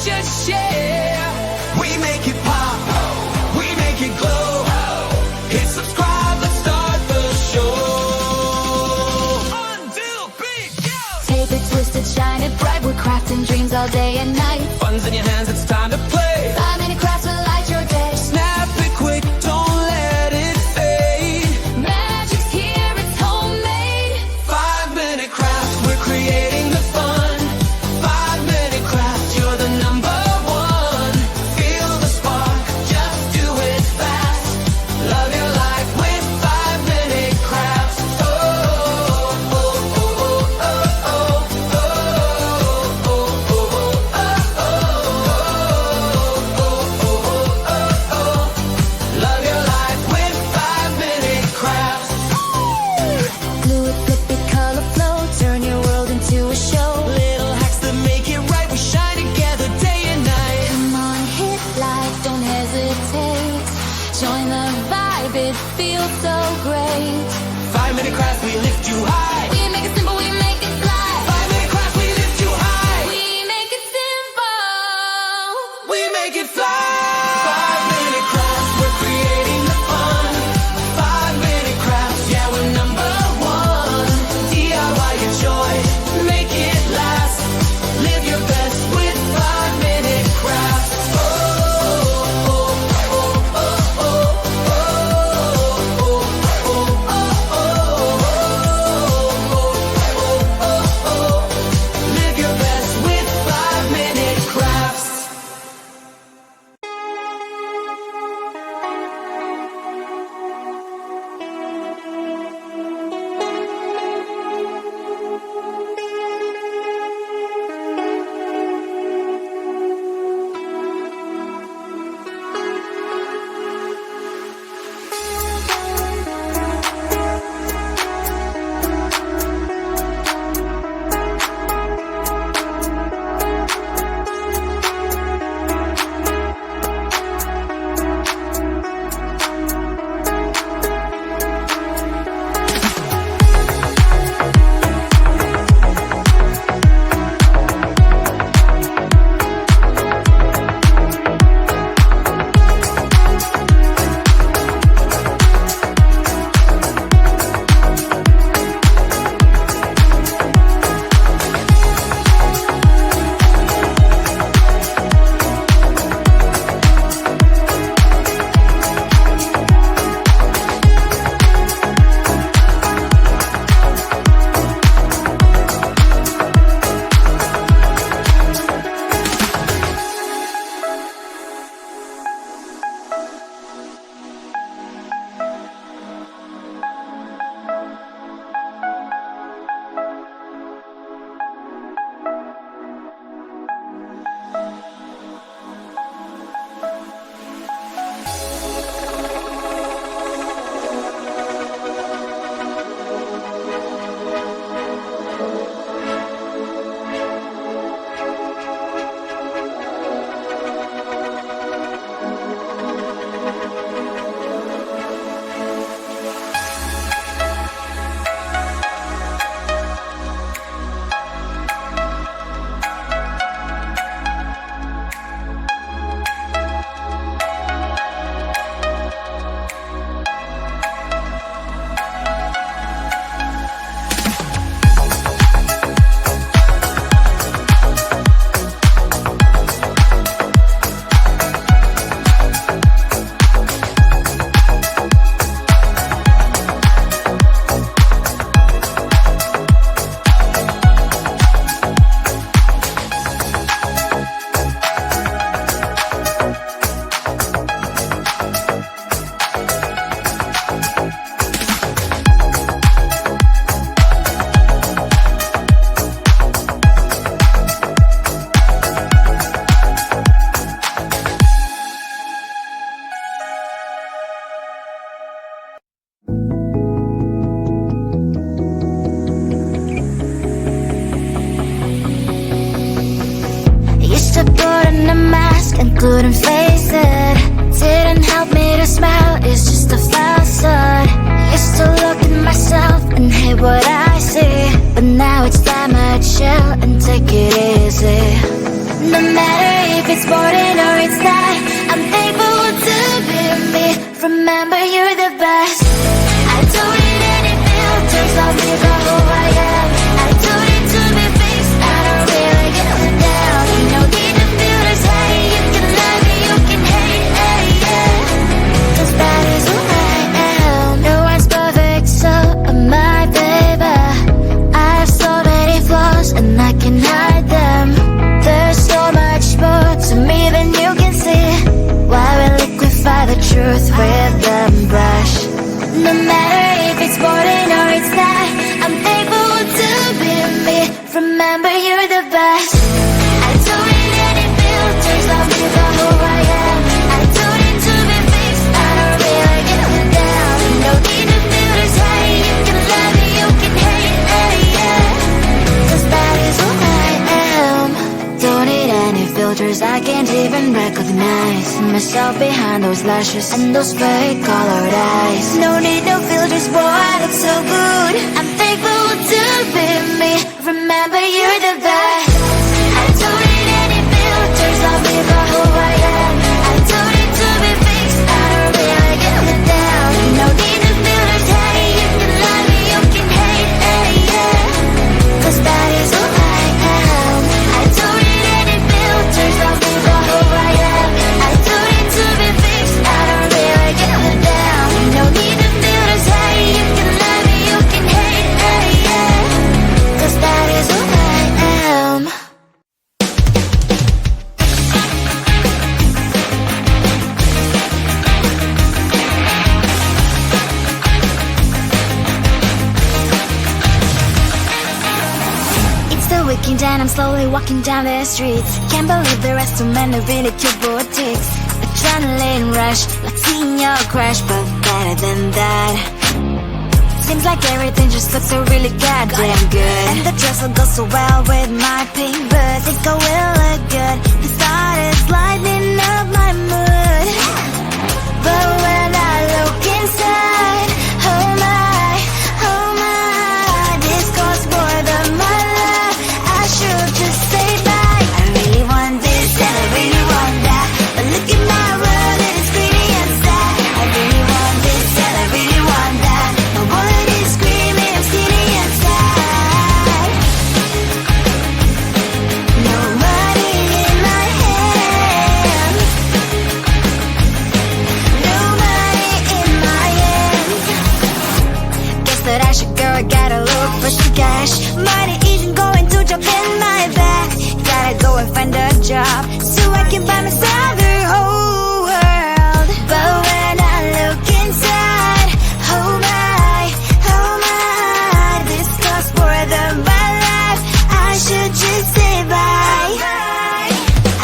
just share. We make it pop, we make it glow. Hit subscribe, let's start the show. Until big go. Tape it, twist it, shine it bright. We're crafting dreams all day and night. Fun's in your hands, it's time to play. 5-minute crafts will light your day. Snap it quick, don't let it fade. Magic's here, it's homemade. 5-minute craft, we're creating the fun. 5-minute craft, you're the number one. Feel the spark, just do it fast. Love your life with 5-minute crafts. Oh, oh, oh, oh, oh, oh, oh, oh, oh, Love your life with 5-minute crafts. Fluid, flip it, color flow. Turn your world into a show. Little hacks that make it right, we shine together day and night. Come on, hit like, don't hesitate. Join the vibe, it feels so great. 5-minute crafts, we lift you high. We make it simple, we make it fly. 5-minute crafts, we lift you high. We make it simple. We make it fly. 5-minute crafts, we're creating the fun. 5-minute crafts, yeah, we're number one. DIY your joy, make it last. Live your best with 5-minute crafts. Oh, oh, oh, oh, oh, oh, oh, oh, oh. Live your best with 5-minute crafts. couldn't face it. Didn't help me to smile, it's just a facade. Used to look at myself and hate what I see, but now it's time I chill and take it easy. No matter it's boring or it's not, I'm thankful to be me. Remember, you're the best. I don't need any filters, I'll be the who I am. I don't need to be fixed, I don't really give a damn. No need to filters, hey, you can love me, you can hate, hey, yeah. Cause that is who I am. No one's perfect, so am I, baby. I have so many flaws and I can hide them. There's so much more to me than you can see. Why we liquefy the truth with the brush? No matter if it's boring or it's not, I'm thankful to be me. Remember, you're the best. I don't need any filters, I'll be the who I am. I don't need to be fixed, I don't really give a damn. No need to filters, hey, you can love me, you can hate, hey, yeah. Cause that is who I am. Don't need any filters, I can't even recognize myself behind those lashes and those fake colored eyes. No need no filters, boy, I look so good. I'm thankful to be me. Remember, you're the best. I don't need any filters, I'll be the who I am. I don't need to be fixed, I don't really give a damn. No need to filters, hey, you can love me, you can hate, hey, yeah. Cause that is who I am. I don't need any filters, I'll be the who I am. I don't need to be fixed, I don't really give a damn. No need to filters, hey, you can love me, you can hate, hey, yeah. Cause that is who I am. It's the weekend and I'm slowly walking down the streets. Can't believe there are so many really cute boutiques. Adrenaline rush, like seeing your crush, but better than that. Seems like everything just looks so really goddamn good. And the dress will go so well with my pink boots. Think I will look good. The thought is lighting up my mood. But when I look inside, oh my, this costs more than my life. I should just say bye. I really want this and I really want that, but look at my world, it is pretty and sad. I really want this and I really want that. My wallet is screaming, I'm skinny and sad. No money in my hands. No money in my hands. Guess that I should go, I gotta look for some cash. Money isn't going to jump in my back. Gotta go and find a job so I can buy myself the whole world. But when I look inside, oh my, this costs more than my life. I should just say bye.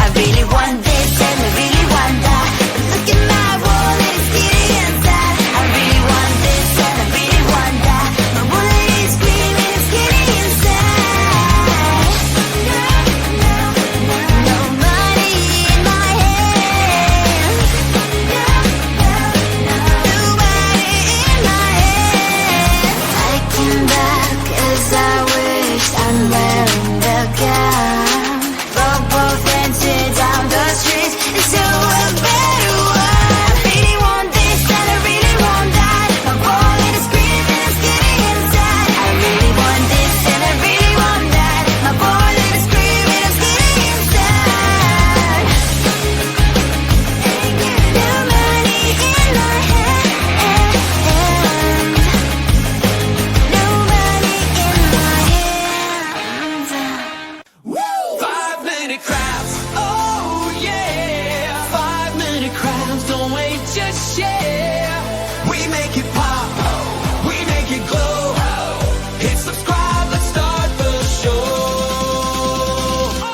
I really want this and I really want that, but look at my wallet, it's skinny and sad. I really want this and I really want that. My wallet is screaming, it's skinny and sad. No money in my hands. No money in my hands. I came back as I wished, I'm wearing the gown. Broke both rented down the streets into a better one. I really want this and I really want that. My wallet is screaming, it's getting inside. I really want this and I really want that. My wallet is screaming, it's getting inside. No money in my hands. No money in my hands. 5-minute crafts, oh yeah. 5-minute crafts, don't wait, just share. We make it pop, we make it glow. Hit subscribe, let's start the show.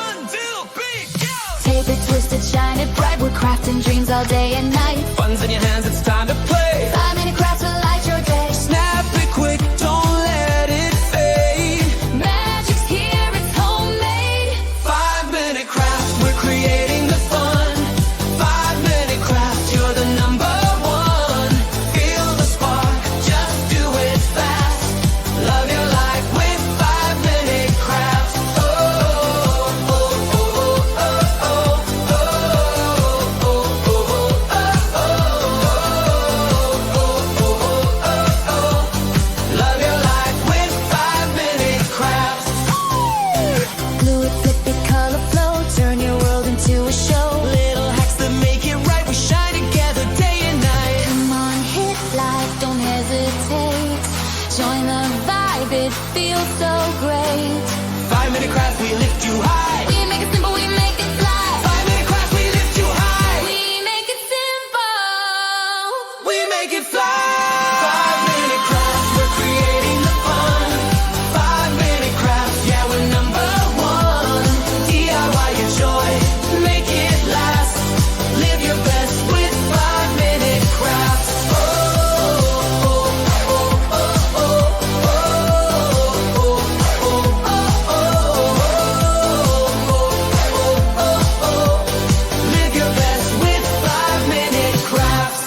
Until big go. Tape it, twist it, shine it bright. We're crafting dreams all day and night. Fun's in your hands, it's time to play. 5-minute crafts will light your day. Snap it quick, don't let it fade. Magic's here, it's homemade. 5-minute crafts, we're creating the fun. 5-minute crafts, you're the number one. Feel the spark, just do it fast. Love your life with 5-minute crafts. Oh, oh, oh, oh, oh, oh, oh. it feels so great. 5-minute crafts, we lift you high. We make it simple, we make it fly. 5-minute crafts, we lift you high. We make it simple. We make it fly. 5-minute crafts, we're creating the fun. 5-minute crafts, yeah, we're number one. DIY your joy, make it last. Live your best with 5-minute crafts. Oh, oh, oh, oh, oh, oh, oh, oh, oh, oh. Live your best with 5-minute crafts.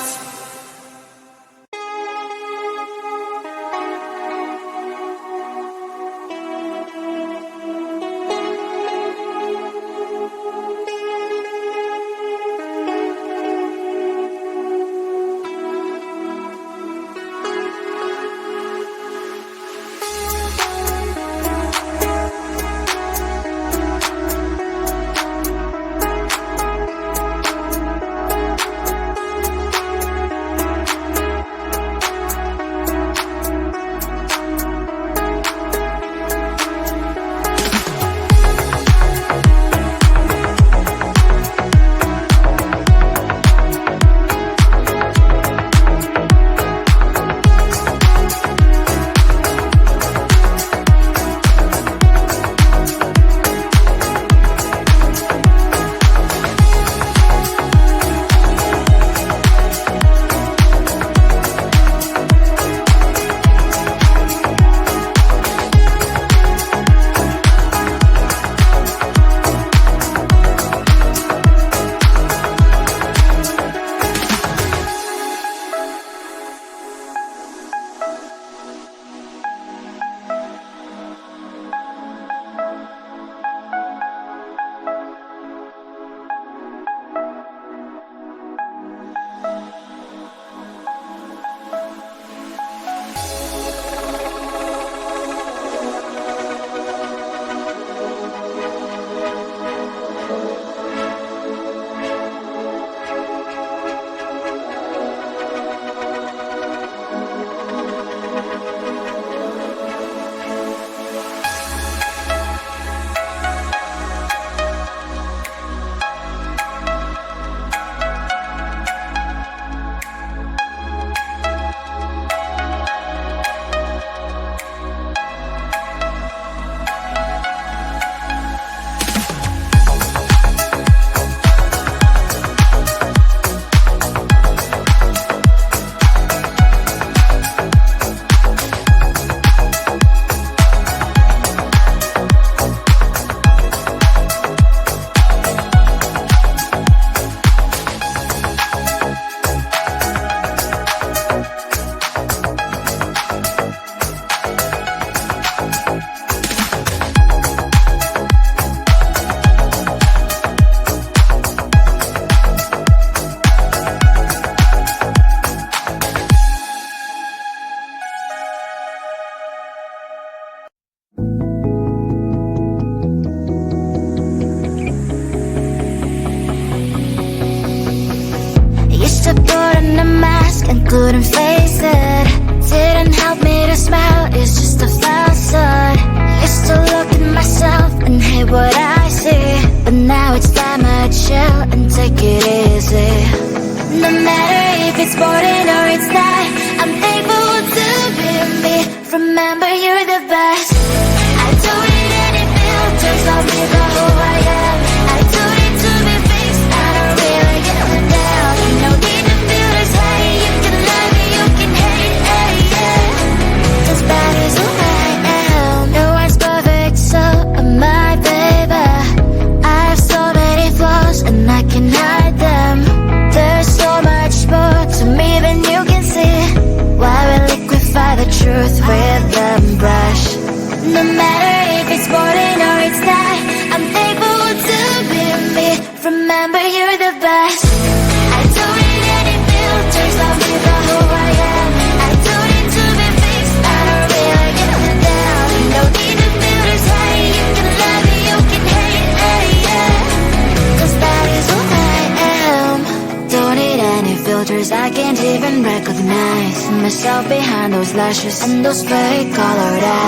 To put on a mask and couldn't face it. Didn't help me to smile, it's just a facade. Used to look at myself and hate what I see, but now it's time I chill and take it easy. No matter if it's boring or it's not, I'm thankful to be me. Remember, you're the best. I don't need any filters, I'll be the who I am. I don't need to be fixed, I don't really give a damn. No need to feel this hate, you can love me, you can hate, hey, yeah. As bad as who I am, no one's perfect, so am I, baby. I have so many flaws and I can hide them. There's so much more to me than you can see. Why we liquefy the truth with the brush? No matter if it's boring or it's not, I'm thankful to be me. Remember, you're the best. I don't need any filters, I'll be the who I am. I don't need to be fixed, I don't really give a damn. No need to feel this hate, you can love me, you can hate, hey, yeah. 'Cause that is who I am. Don't need any filters, I can't even recognize myself behind those lashes and those fake colored eyes.